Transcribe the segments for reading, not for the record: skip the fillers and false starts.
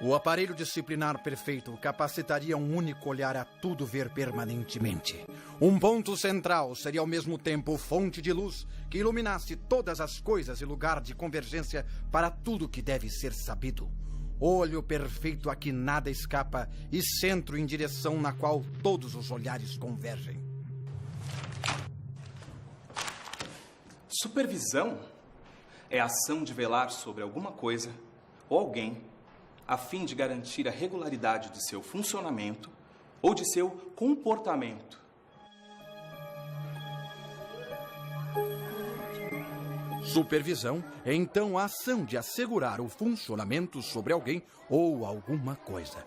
O aparelho disciplinar perfeito capacitaria um único olhar a tudo ver permanentemente. Um ponto central seria ao mesmo tempo fonte de luz que iluminasse todas as coisas e lugar de convergência para tudo que deve ser sabido. Olho perfeito a que nada escapa e centro em direção na qual todos os olhares convergem. Supervisão é a ação de velar sobre alguma coisa ou alguém a fim de garantir a regularidade de seu funcionamento ou de seu comportamento. Supervisão é então a ação de assegurar o funcionamento sobre alguém ou alguma coisa.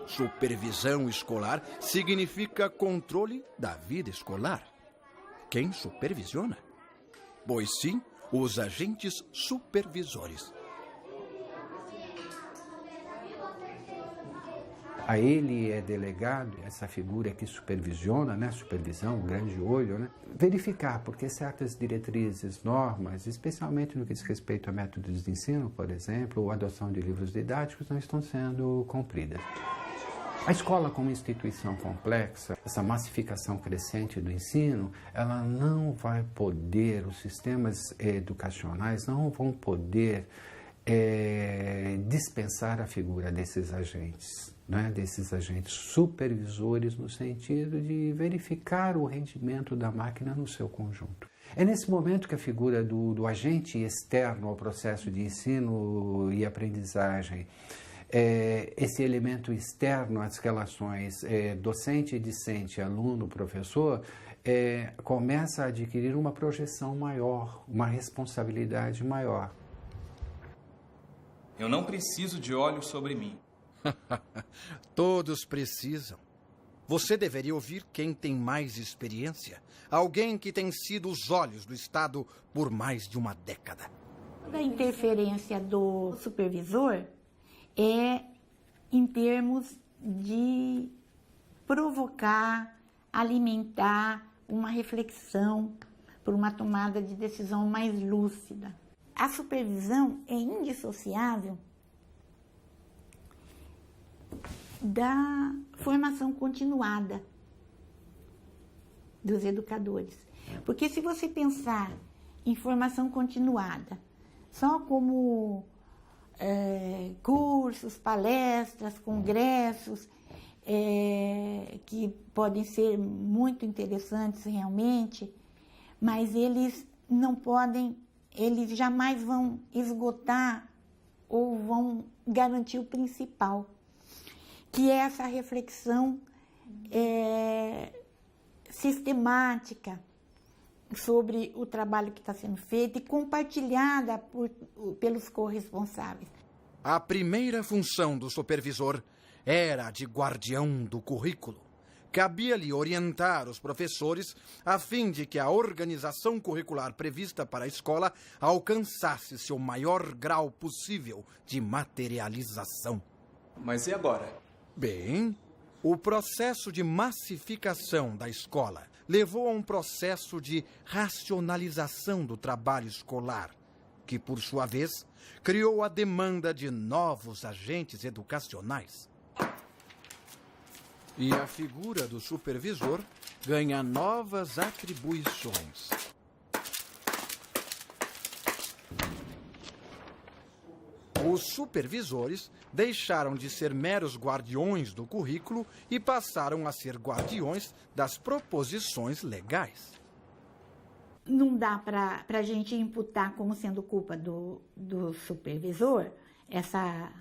Supervisão escolar significa controle da vida escolar. Quem supervisiona? Pois sim, os agentes supervisores. A ele é delegado, essa figura que supervisiona, né, supervisão, grande olho, né, verificar porque certas diretrizes, normas, especialmente no que diz respeito a métodos de ensino, por exemplo, ou adoção de livros didáticos, não estão sendo cumpridas. A escola como instituição complexa, essa massificação crescente do ensino, ela não vai poder, os sistemas educacionais não vão poder dispensar a figura desses agentes, né, desses agentes supervisores no sentido de verificar o rendimento da máquina no seu conjunto. É nesse momento que a figura do agente externo ao processo de ensino e aprendizagem, esse elemento externo às relações docente e discente, aluno, professor, começa a adquirir uma projeção maior, uma responsabilidade maior. Eu não preciso de olhos sobre mim. Todos precisam. Você deveria ouvir quem tem mais experiência. Alguém que tem sido os olhos do Estado por mais de uma década. A interferência do supervisor é em termos de provocar, alimentar uma reflexão por uma tomada de decisão mais lúcida. A supervisão é indissociável da formação continuada dos educadores. Porque se você pensar em formação continuada só como cursos, palestras, congressos, que podem ser muito interessantes realmente, mas eles não podem, eles jamais vão esgotar ou vão garantir o principal, que é essa reflexão sistemática sobre o trabalho que está sendo feito e compartilhada pelos corresponsáveis. A primeira função do supervisor era a de guardião do currículo. Cabia-lhe orientar os professores a fim de que a organização curricular prevista para a escola alcançasse seu maior grau possível de materialização. Mas e agora? Bem, o processo de massificação da escola levou a um processo de racionalização do trabalho escolar, que, por sua vez, criou a demanda de novos agentes educacionais. E a figura do supervisor ganha novas atribuições. Os supervisores deixaram de ser meros guardiões do currículo e passaram a ser guardiões das proposições legais. Não dá para a gente imputar como sendo culpa do supervisor essa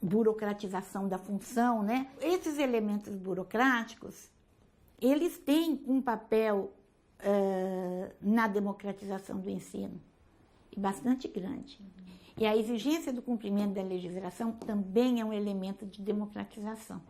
burocratização da função, né? Esses elementos burocráticos, eles têm um papel na democratização do ensino. e bastante grande. E a exigência do cumprimento da legislação também é um elemento de democratização.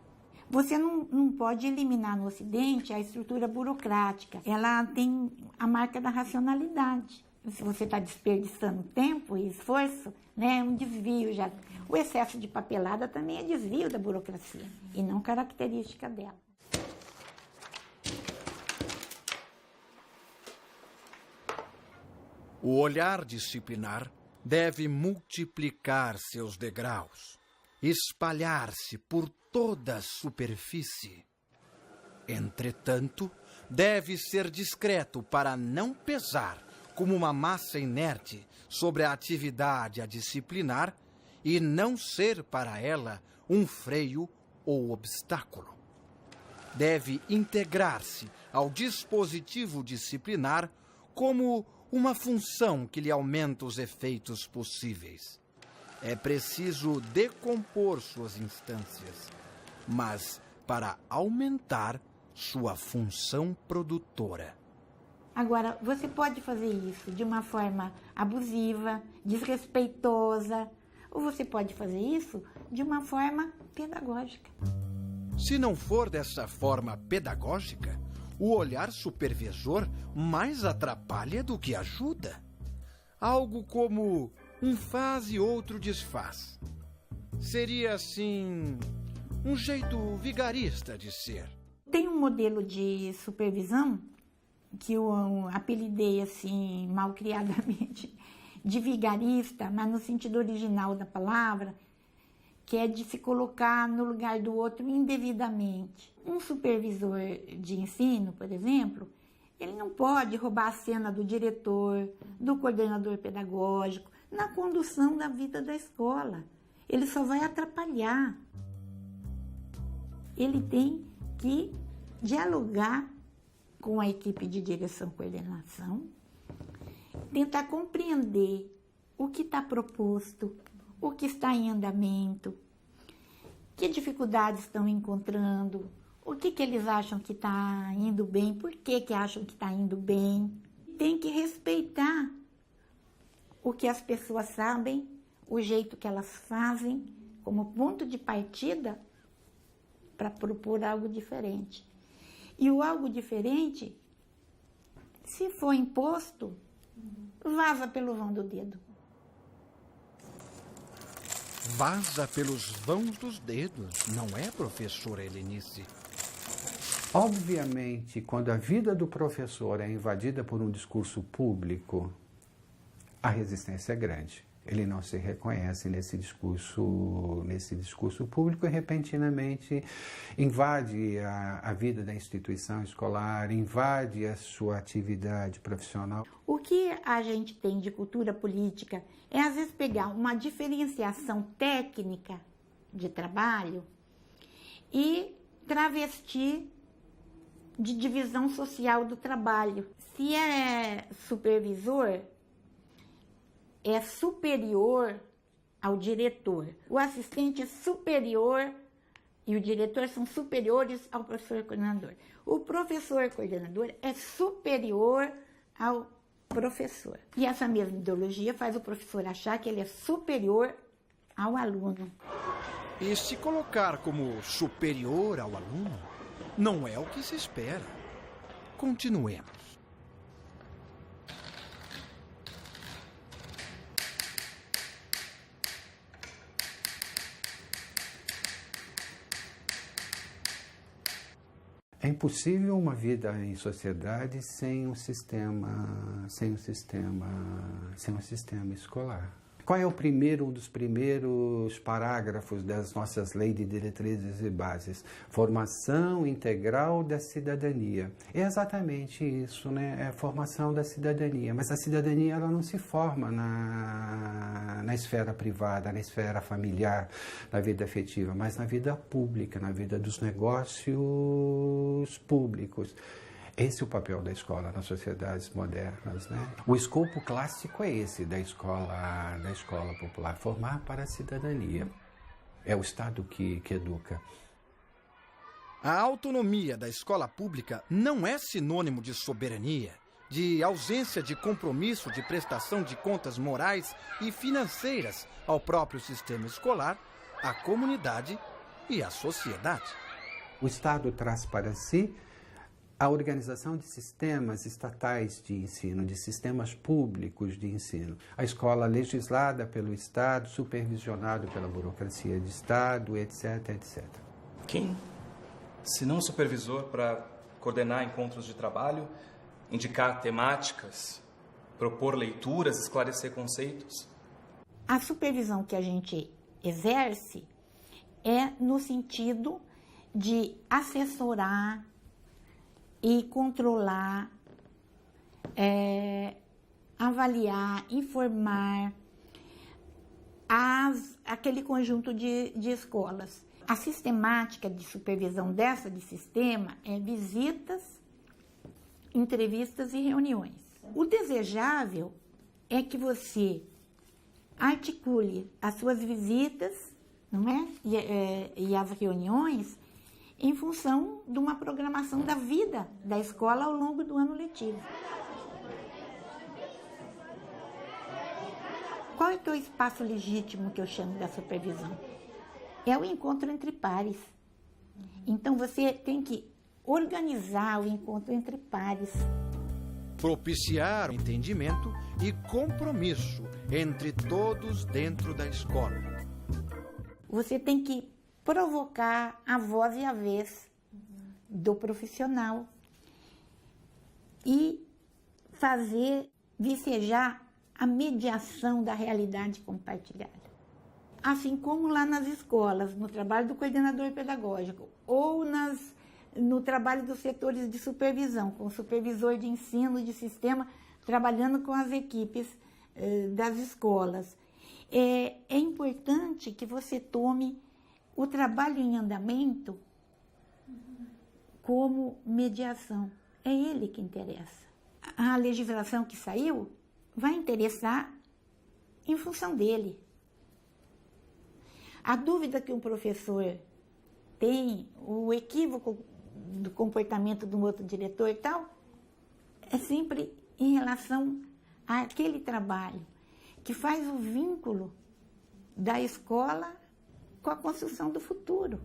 Você não pode eliminar no Ocidente a estrutura burocrática. Ela tem a marca da racionalidade. Se você está desperdiçando tempo e esforço, né, é um desvio já. O excesso de papelada também é desvio da burocracia e não característica dela. O olhar disciplinar deve multiplicar seus degraus, espalhar-se por toda a superfície. Entretanto, deve ser discreto para não pesar como uma massa inerte sobre a atividade a disciplinar e não ser para ela um freio ou obstáculo. Deve integrar-se ao dispositivo disciplinar como uma função que lhe aumenta os efeitos possíveis. É preciso decompor suas instâncias, mas para aumentar sua função produtora. Agora, você pode fazer isso de uma forma abusiva, desrespeitosa, ou você pode fazer isso de uma forma pedagógica. Se não for dessa forma pedagógica, o olhar supervisor mais atrapalha do que ajuda. Algo como um faz e outro desfaz. Seria, assim, um jeito vigarista de ser. Tem um modelo de supervisão que eu apelidei, assim, malcriadamente, de vigarista, mas no sentido original da palavra, que é de se colocar no lugar do outro indevidamente. Um supervisor de ensino, por exemplo, ele não pode roubar a cena do diretor, do coordenador pedagógico, na condução da vida da escola. Ele só vai atrapalhar. Ele tem que dialogar com a equipe de direção e coordenação, tentar compreender o que está proposto, o que está em andamento, que dificuldades estão encontrando, o que eles acham que está indo bem, por que acham que está indo bem. Tem que respeitar o que as pessoas sabem, o jeito que elas fazem, como ponto de partida para propor algo diferente. E o algo diferente, se for imposto, vaza pelo vão do dedo. Vaza pelos vãos dos dedos, não é, professora Helenice? Obviamente, quando a vida do professor é invadida por um discurso público, a resistência é grande. Ele não se reconhece nesse discurso público e repentinamente invade a vida da instituição escolar, invade a sua atividade profissional. O que a gente tem de cultura política é, às vezes, pegar uma diferenciação técnica de trabalho e travestir de divisão social do trabalho. Se é supervisor, é superior ao diretor. O assistente é superior e o diretor são superiores ao professor coordenador. O professor coordenador é superior ao professor. E essa mesma ideologia faz o professor achar que ele é superior ao aluno. E se colocar como superior ao aluno, não é o que se espera. Continuemos. É impossível uma vida em sociedade sem um sistema escolar. Qual é um dos primeiros parágrafos das nossas leis de diretrizes e bases? Formação integral da cidadania. É exatamente isso, né? É a formação da cidadania. Mas a cidadania ela não se forma na esfera privada, na esfera familiar, na vida afetiva, mas na vida pública, na vida dos negócios públicos. Esse é o papel da escola nas sociedades modernas, né? O escopo clássico é esse da escola popular, formar para a cidadania. É o Estado que educa. A autonomia da escola pública não é sinônimo de soberania, de ausência de compromisso de prestação de contas morais e financeiras ao próprio sistema escolar, à comunidade e à sociedade. O Estado traz para si a organização de sistemas estatais de ensino, de sistemas públicos de ensino. A escola legislada pelo Estado, supervisionado pela burocracia de Estado, etc, etc. Quem, se não o supervisor, para coordenar encontros de trabalho, indicar temáticas, propor leituras, esclarecer conceitos? A supervisão que a gente exerce é no sentido de assessorar e controlar, avaliar, informar aquele conjunto de escolas. A sistemática de supervisão dessa de sistema é visitas, entrevistas e reuniões. O desejável é que você articule as suas visitas, não é? E as reuniões em função de uma programação da vida da escola ao longo do ano letivo. Qual é o teu espaço legítimo que eu chamo da supervisão? É o encontro entre pares. Então você tem que organizar o encontro entre pares. Propiciar o entendimento e compromisso entre todos dentro da escola. Você tem que provocar a voz e a vez do profissional e fazer vicejar a mediação da realidade compartilhada. Assim como lá nas escolas, no trabalho do coordenador pedagógico ou no trabalho dos setores de supervisão, com o supervisor de ensino de sistema, trabalhando com as equipes das escolas. É importante que você tome o trabalho em andamento como mediação. É ele que interessa. A legislação que saiu vai interessar em função dele. A dúvida que um professor tem, o equívoco do comportamento de um outro diretor e tal, é sempre em relação àquele trabalho que faz o vínculo da escola com a construção do futuro.